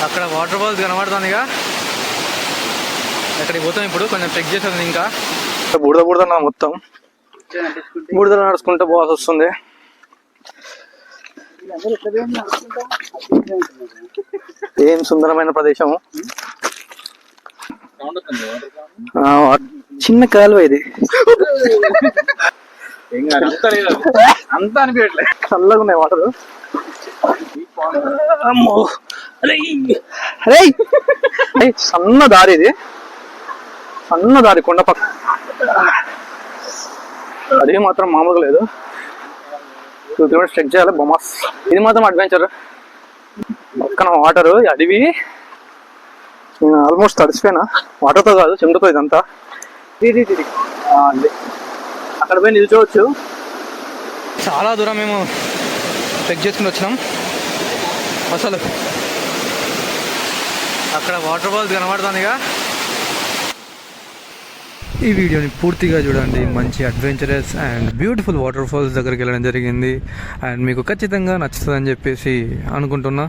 అక్కడ water falls కనబడుతుందిగా, అక్కడికి పోతాం ఇప్పుడు. కొంచెం చెక్ చేసేది ఇంకా బుడద బుడద మొత్తం బుడదలు నడుచుకుంటూ పోవాల్సి వస్తుంది. ఏం సుందరమైన ప్రదేశము, చిన్న కాలువ ఇది. అంతా అనిపించట్లేదు, చల్లగా ఉన్నాయి వాటర్. సన్న దారి ఇది, సన్న దారి కొండ పక్క. అది మాత్రం మామూలుగా లేదు. 2 కిలోమీటర్స్ చెక్ చేయాలి బొమాస్. ఇది మాత్రం అడ్వెంచర్. పక్కన వాటర్, అడవి. నేను ఆల్మోస్ట్ తడిసిపోయినా, వాటర్తో కాదు చెమటతో. ఇదంతా అక్కడ పోయి నిల్చోవచ్చు. చాలా దూరం మేము చెక్ చేసుకుని వచ్చినాం. అసలు అక్కడ వాటర్ ఫాల్స్ కనబడుతుందిగా. ఈ వీడియోని పూర్తిగా చూడండి. మంచి adventurous and beautiful waterfalls దగ్గరికి వెళ్ళడం జరిగింది. అండ్ మీకు ఖచ్చితంగా నచ్చుతుందని చెప్పేసి అనుకుంటున్నా.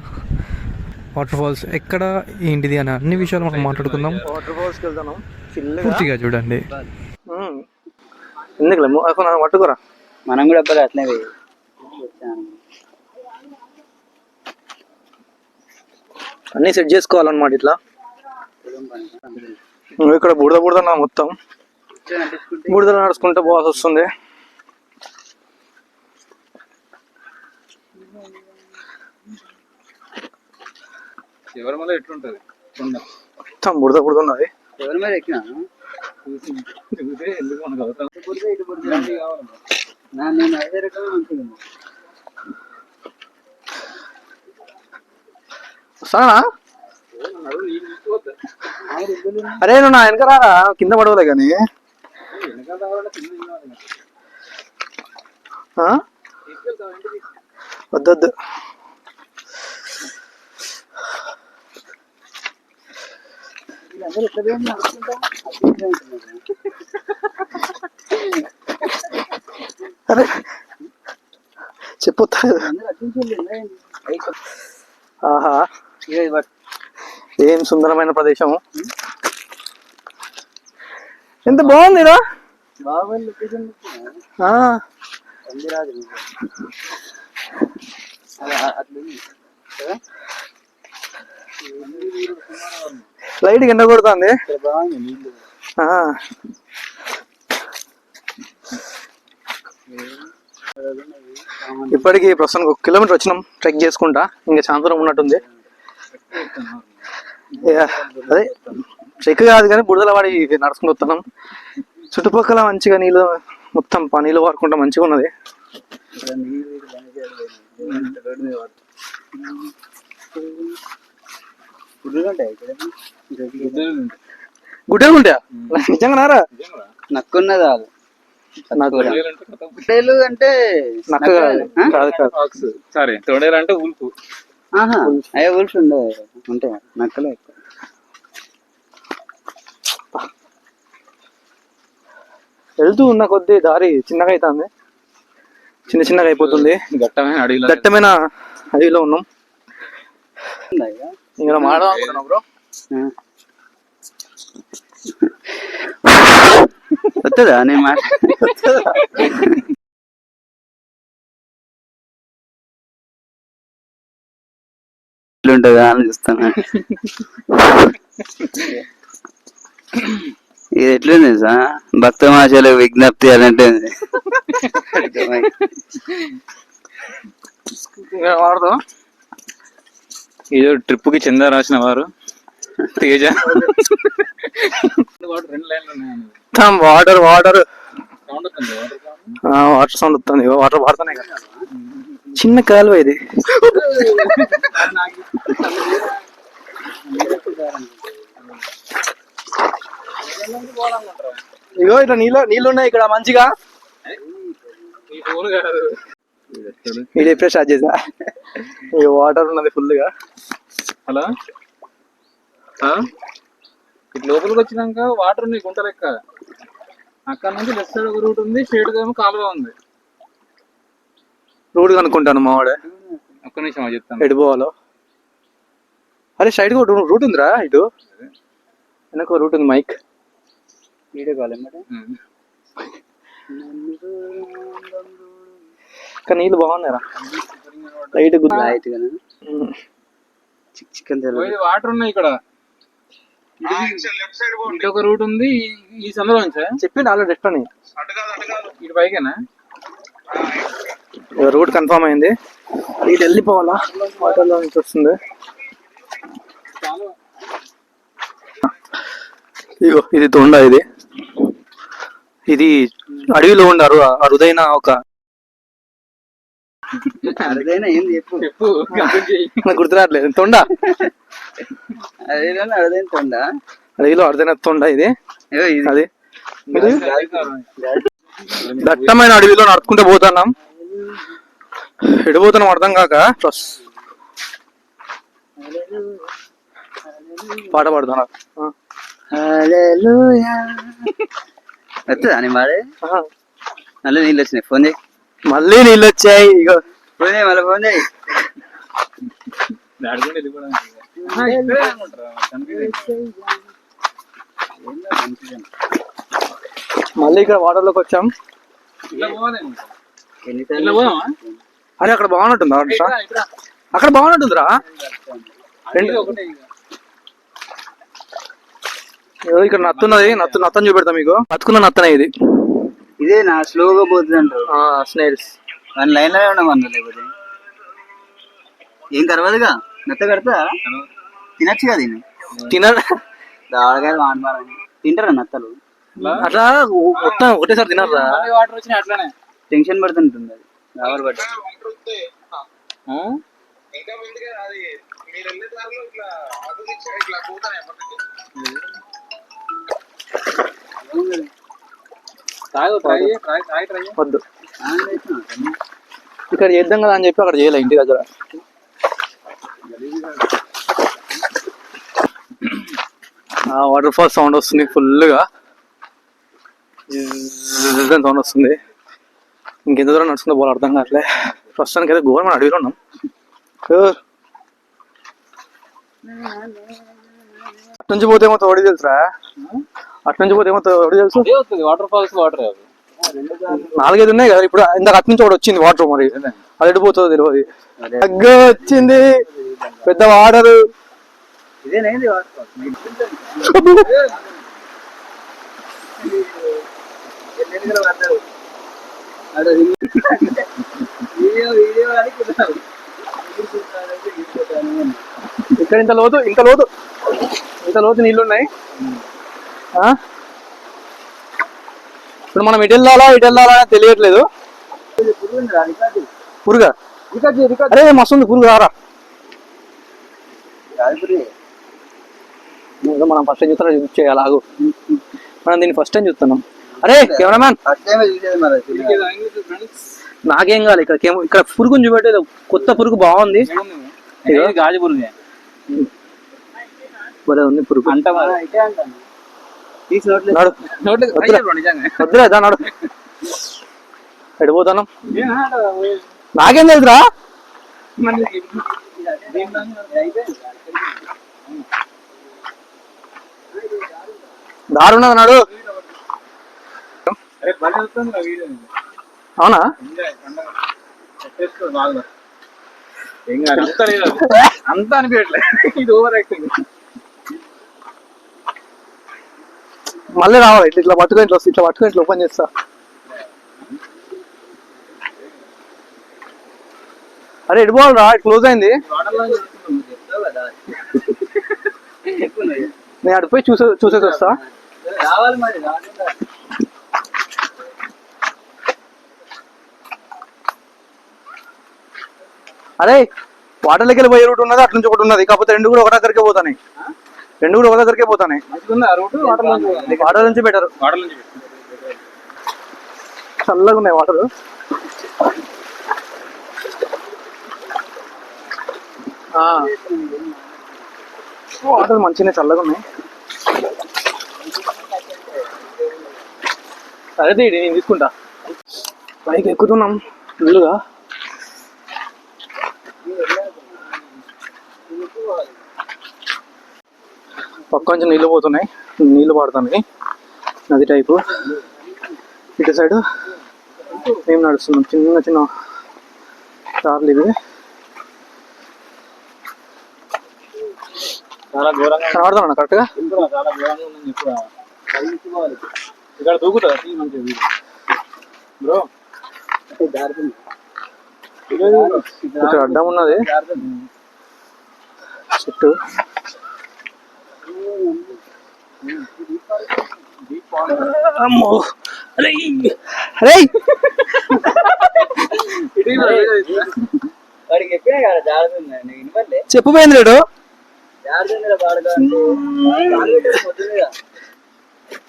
వాటర్ ఫాల్స్ ఎక్కడ, ఏంటిది అని అన్ని విషయాలు మనం మాట్లాడుకుందాం. వాటర్ ఫాల్స్కి వెళ్తాను, పూర్తిగా చూడండి. ఎందుకు పట్టుకోరా, మనం కూడా అబ్బాయి అట్లే అన్నీ సెట్ చేసుకోవాలన్నమాట. ఇట్లా నువ్వు ఇక్కడ బుడద బుడద మొత్తం బుడదలు నడుచుకుంటూ పోవాల్సి వస్తుంది. శబరిమల ఎట్లుంటది, మొత్తం బుడద బుడద ఉన్నది. శబరిమల ఎక్కినా వస్తానా? అరే నువ్వు నా వెనక రారా, కింద పడవలే కానీ. వద్దొద్దు. అరే చెప్పొద్దా? ఆహా, ఏం సుందరమైన ప్రదేశము, ఎంత బాగుందిరా. లైట్ ఎండ కొడుతుంది. ఇప్పటికి ప్రస్తుతానికి 1 కిలోమీటర్ వచ్చినాం ట్రెక్ చేసుకుంటా. ఇంకా చాలా దూరం ఉన్నట్టుంది. అదే ట్రెక్ కాదు కానీ బుడదల వాడి నడుచుకుంటూ వస్తున్నాం. చుట్టుపక్కల మంచిగా నీళ్ళు, మొత్తం నీళ్ళు వాడుకుంటా మంచిగా ఉన్నది. గుడ్డలు ఉంటాయా నిజంగా నారా? నక్కున్నది కాదు, తొడేలు అంటే నక్క కాదు. సారీ, తొడేలు అంటే ఉల్పు. అయ్యే ఉల్పు ఉండవు, ఉంటాయి నక్కలే ఎక్కువ. వెళ్తూ ఉన్న కొద్ది దారి చిన్నగా అవుతుంది, చిన్నగా అయిపోతుంది. దట్టమైన అడవిలో ఉన్నాం. ఇంకా మాట్లాడుతున్నాం బ్రో. వస్తుందా నేను ఎట్లుంటుందా అని చూస్తాను. ఇది ఎట్లుంది సార్, భక్త మహాశయులకు విజ్ఞప్తి అలాంటి వాడదాం. ఇది ట్రిప్ కి చందా రాసిన వారు తేజ. వాటర్ వాటర్ సౌండ్ వస్తుంది. వాటర్ వాడుతున్నాయి కదా, చిన్న కాలువ ఇది. ఇగో ఇట్లా నీళ్ళు ఉన్నాయి ఇక్కడ మంచిగా. ఇది ఎప్పుడే స్టార్ట్ చేసా. ఈ వాటర్ ఉన్నది ఫుల్ గా. హలో, ఇటు లోపలికి వచ్చినాక వాటర్ ఉంది గుంట లెక్క. అక్కడ నుంచి లెఫ్ట్ సైడ్ ఒక రూట్ ఉంది, స్ట్రైట్ గా కాలువ ఉంది. రోడ్ కనుక్కుంటాను మా వాడే. ఒక్క నిమిషం చెప్తాను ఎటు పోవాలో. అరే సైడ్ గా రూట్ ఉందిరా ఇటు, వెనక రూట్ ఉంది మైక్. వీడియో కాల్ ఏమంటే కానీ నీళ్ళు బాగున్నాయిరా, లైట్ లైట్ గా చికెన్ వాటర్ ఉన్నాయి ఇక్కడ. ఇటు ఒక రూట్ ఉంది ఈ సందులో నుంచి చెప్పింది ఆల్రెడీ ఎస్ట్ అని. ఇటు పైకేనా? రూట్ కన్ఫర్మ్ అయింది, ఇటు వెళ్ళిపోవాలా, వాటర్లో నుంచి వస్తుంది. ఇగో ఇది తొండ, ఇది అడవిలో ఉండారు అరుదైన ఒక, అరుదైన ఏంది చెప్పు చెప్పు. నాకు గుర్తురాట్లేదు. తొండ, అరుదైన తొండ, అడవిలో అరుదైన తొండ ఇది. అది ఇది దట్టమైన అడవిలో నడుచుకుంటూ పోతున్నాం. ఎడిపోతున్నాం అర్థం కాక పాట పాడుతున్నా. వస్తుందా నేను పాడే? మళ్ళీ నీళ్ళు వచ్చినాయి, ఫోన్ చేయి. మళ్ళీ నీళ్ళు వచ్చాయి, ఇగో ఫోన్ చేయి, మళ్ళీ ఫోన్ చేయి. మళ్ళీ ఇక్కడ వాటర్ లోకి వచ్చాం. అరే అక్కడ బాగున్నట్టుందా, అక్కడ బాగున్నట్టుందిరా. ఇక్కడ నత్తున్నది, నత్తని చూపెడతా మీకు. బతుకున్న నత్తనే ఇది. ఇదే నా స్లోగా పోతుంది అంటారు స్నేల్స్. వన్ లైన్ లో ఉండమన్నా, లేకపోతే ఏం తర్వాతగా నత్త కడతా తినచ్చు కదా దీన్ని. దావడకాయ వాడమారం తింటారా నత్తలు? అట్లా మొత్తం ఒకటేసారి తినరా? వాటర్ వచ్చినాయి అట్లానే టెన్షన్ పడుతుంటుంది అది రావర్ పట్టి. వద్దు, ఇక్కడ చేద్దాం కదా అని చెప్పి అక్కడ చేయలే, ఇంటి దగ్గర. వాటర్ ఫాల్ సౌండ్ వస్తుంది, ఫుల్గా సౌండ్ వస్తుంది. ఇంకెంత దూరం నడుచుకుంటే పోవాలి అర్థం కావట్లే. ప్రస్తుతానికి అయితే ఘోరమైన అడవిలో ఉన్నాం. అట్నుంచి పోతే ఏమో తోడి తెలుసురా, అట్నుంచి పోతే ఏమో తోడి తెలుసు. వాటర్ ఫాల్స్ వాటర్ 4-5 ఉన్నాయి కదా ఇప్పుడు. ఇందాక అటు నుంచి ఒకటి వచ్చింది వాటర్, మరి అది ఎడిపోతుందో తెలియదు. తగ్గ వచ్చింది పెద్ద వాటర్. ఇదేనేది ఇక్కడ ఇంత లోతు నీళ్ళు ఉన్నాయి. ఇప్పుడు మనం ఇటు వెళ్ళాలా అని తెలియట్లేదు. పురుగా అరే మస్తు ఉంది పురుగు, రారా. మనం ఫస్ట్ టైం చూస్తున్నా, చేయాలి ఆగు. మనం దీన్ని ఫస్ట్ టైం చూస్తున్నాం. అరే కెమెరామ్యాన్, నాకేం కావాలి. ఇక్కడ పురుగుని చూపెట్టేది, కొత్త పురుగు బాగుంది. గాజు పురుగు భలే ఉంది పురుగు. నోట్లేదు వద్దులేదా నాడు, ఎడిపోతాను నాకేం తెలుసురా. దారున్నది నాడు. అవునా, అంతా అనిపించట్లే, ఇది ఓవర్ యాక్టింగ్. మళ్ళీ రావాలి. ఇట్లా పట్టుకొని ఇట్లా పట్టుకొని ఇట్లా ఓపెన్ చేస్తా. అరే ఎడిపోవాలరా, క్లోజ్ అయింది. నేను అడిపోయి చూసేసి వస్తా. రావాలి మరి. అరే వాటర్ లెక్కలు పోయే రూట్ ఉన్నది, అటు నుంచి ఒకటి ఉన్నది. కాకపోతే రెండు కూడా ఒక దగ్గరికే పోతాయి. వాటర్ నుంచి బెటర్, చల్లగా ఉన్నాయి వాటర్. వాటర్ మంచిగా చల్లగా ఉన్నాయి. సరే నేను తీసుకుంటా. పైకి ఎక్కుతున్నాం ఫుల్గా. పక్క నుంచి నీళ్ళు పోతున్నాయి, నీళ్ళు పడుతున్నాయి నది టైపు. ఇటు సైడు మేము నడుస్తున్నాం, చిన్న చిన్న దారులు ఇవి. చాలా ఘోరంగా కనబడుతున్నా కరెక్ట్గా? చాలా ఘోరంగా ఉందని చెప్పు. ఇక్కడ దూకుతా మంచిది బ్రో. ఇక్కడ అడ్డం ఉన్నది చెట్టు. అమ్మో అరే అరే చెప్పిపోయింది లేడు.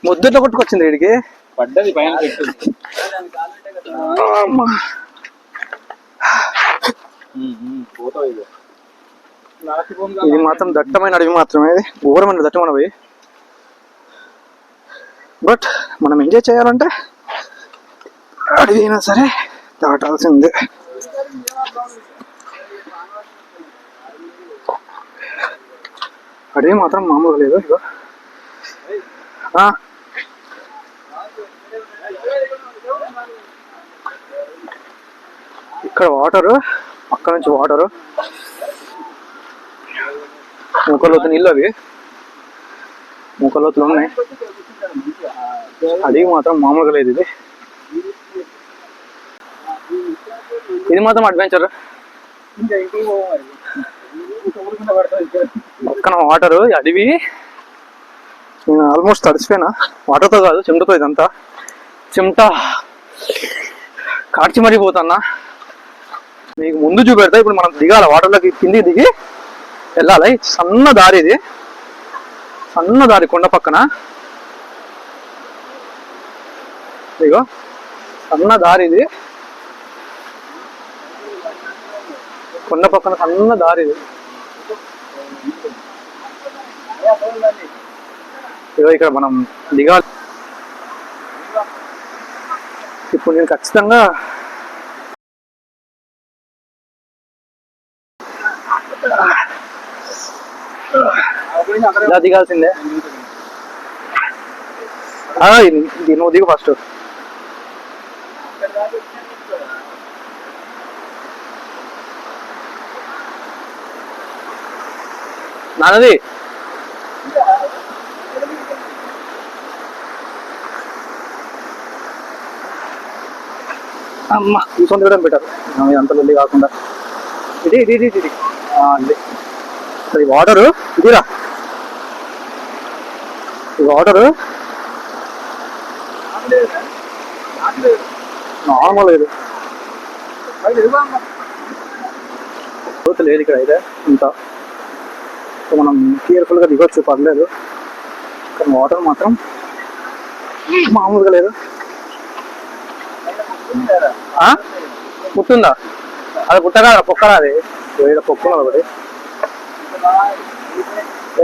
ముద్దుట్లో కొట్టుకొచ్చింది వీడికి. పడ్డది పైన చెట్టు. ఇది మాత్రం దట్టమైన అడవి మాత్రమే, ఇది ఘోరమైన దట్టమైన అడవి. బట్ మనం ఎంజాయ్ చేయాలంటే అడవి అయినా సరే దాటాల్సిందే. అడవి మాత్రం మామూలుగా లేదు. ఇగో ఇక్కడ వాటరు, పక్క నుంచి వాటరు, ముఖలోతు నీళ్ళు, అవి ముఖలోతులు ఉన్నాయి. అడవి మాత్రం మామూలుగా లేదు. ఇది మాత్రం అడ్వెంచర్. పక్కన వాటరు, అడవి. నేను ఆల్మోస్ట్ తడిసిపోయినా, వాటర్తో కాదు చెమటతో. ఇదంతా చెమట కార్చి మరిపోతున్నా. మీకు ముందు చూపెడతా. ఇప్పుడు మనం దిగాలి వాటర్లోకి, కిందికి దిగి వెళ్ళాలి. సన్న దారి ఇది, సన్న దారి కొండ పక్కన. ఇగో సన్న దారి ఇది, కొండ పక్కన సన్న దారి ఇది. ఇగో ఇక్కడ మనం దిగాలి. ఇప్పుడు నేను ఖచ్చితంగా ఇలా దిగాల్సిందే. నువ్వు దిగు ఫస్ట్. నాన్నది అమ్మ కూర్చొని కూడా పెట్టారు, అంత వెళ్ళి కాకుండా. ఇది ఇది ఇది ఇది ఇది వాటరు. ఇదిరా ఈ వాటరు నార్మల్ లేదు, లేదు ఇక్కడ అయితే ఇంత. మనం కేర్ఫుల్గా దిగొచ్చు, పర్లేదు. కానీ వాటర్ మాత్రం మామూలుగా లేదు. పుట్టుందా? అది పుట్టగా పొక్కరా, అది వేరే పొక్కున్నది ఒకటి.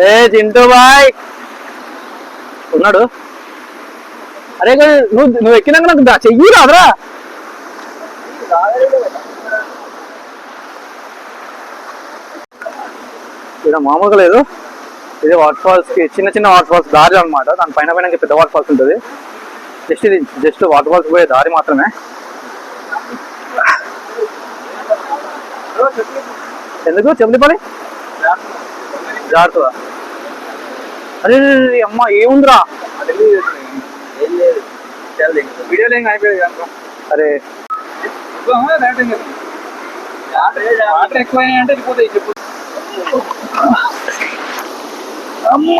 ఏ చింటూ బాయ్ ఉన్నాడు. అరే నువ్వు ఎక్కినాక నాకు చెయ్యి రాదురా. ఇక్కడ మామూలుగా లేదు. ఇది వాటర్ ఫాల్స్ కి, చిన్న చిన్న వాటర్ ఫాల్స్ దారి అనమాట. దాని పైన పైన పెద్ద వాటర్ ఫాల్స్ ఉంటుంది. ఇది జస్ట్ వాటర్ ఫాల్స్ పోయే దారి మాత్రమే. ఎందుకు చెంపలి జాగ్రత్తగా. అరే అమ్మ ఏముందిరా, వీడియోలో ఏం అయిపోయింది. అరే వాటర్ ఎక్కువైనా అంటే వెళ్ళిపోతాయి. చెప్పు అమ్మ,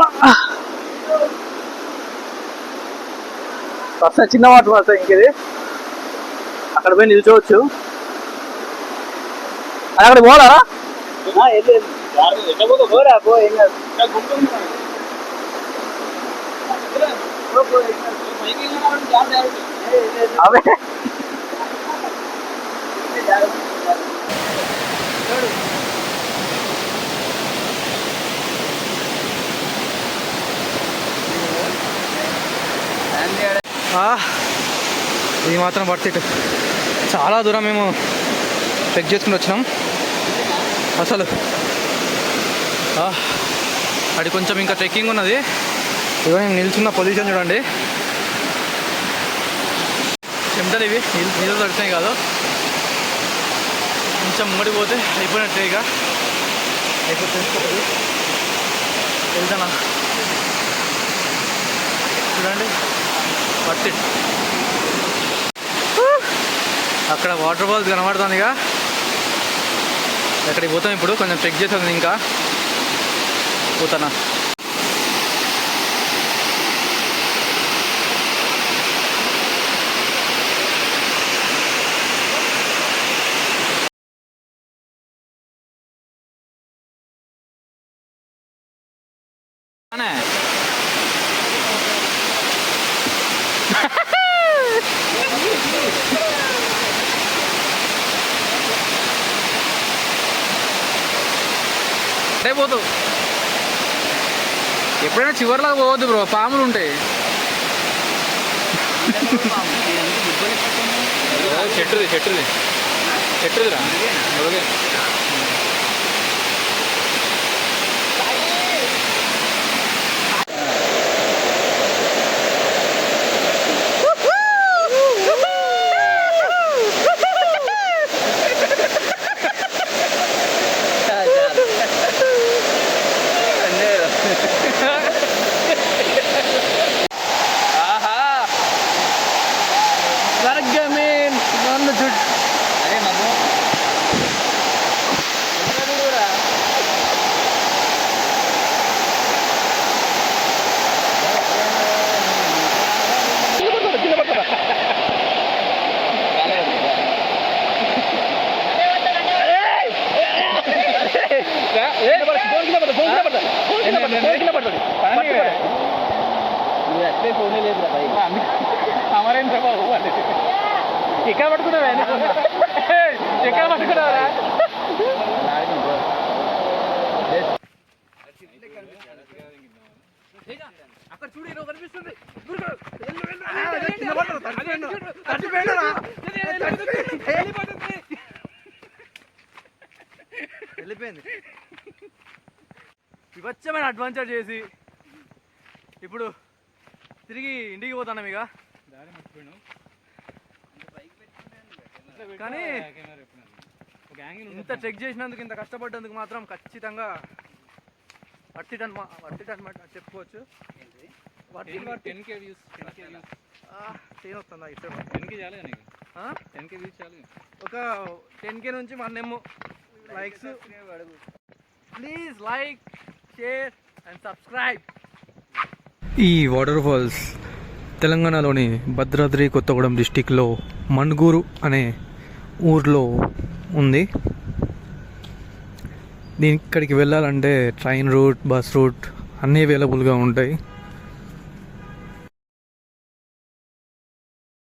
ఫస్ట్ చిన్న వాటర్ ఫాల్స్. ఇంకేది అక్కడ పోయి నిల్చోవచ్చు. అది అక్కడ పోవాలా? అవే ఇది మాత్రం వర్త్. చాలా దూరం మేము ట్రెక్ చేసుకుని వచ్చినాం. అసలు అది కొంచెం ఇంకా ట్రెక్కింగ్ ఉన్నది. ఇదిగో నేను నిల్చున్న పొజిషన్ చూడండి. చెమటలు ఇవి నీళ్ళు తడుతున్నాయి కాదు. కొంచెం ముంగడి పోతే అయిపోయినట్టే, ఇక అయిపోతుంది. వెళ్తానా చూడండి. పట్టి అక్కడ వాటర్ ఫాల్స్ కనబడుతుంది. ఇక అక్కడికి పోతాం ఇప్పుడు. కొంచెం చెక్ చేస్తుంది, ఇంకా పోతానా. పోతావు ఎప్పుడైనా చివరిలాగా పోవద్దు బ్రో, పాములు ఉంటాయి. చెట్టుదిరా ఓకే. ఎక్కడ పట్టుకున్నావా? ఎక్కడ పట్టుకున్నావా? అక్కడ చూడు, ఈరోజు కనిపిస్తుంది. వెళ్ళిపోయింది. వివచ్చమైన అడ్వెంచర్ చేసి ఇప్పుడు తిరిగి ఇంటికి పోతున్నాం. ఇక కానీ ఇంత చెక్ చేసినందుకు, ఇంత కష్టపడ్డందుకు మాత్రం ఖచ్చితంగా వర్తిట్ చెప్పుకోవచ్చు. 10K వ్యూస్ వస్తుందా? ఇక్కడ 10K చాలు, 10K వ్యూస్ చాలు. ఒక 10K నుంచి 1M likes. Please like, share and subscribe. ఈ వాటర్ ఫాల్స్ తెలంగాణలోని భద్రాద్రి కొత్తగూడెం డిస్టిక్లో మణుగూరు అనే ఊర్లో ఉంది. ఇక్కడికి వెళ్ళాలంటే ట్రైన్ రూట్, బస్ రూట్ అన్నీ అవైలబుల్గా ఉంటాయి.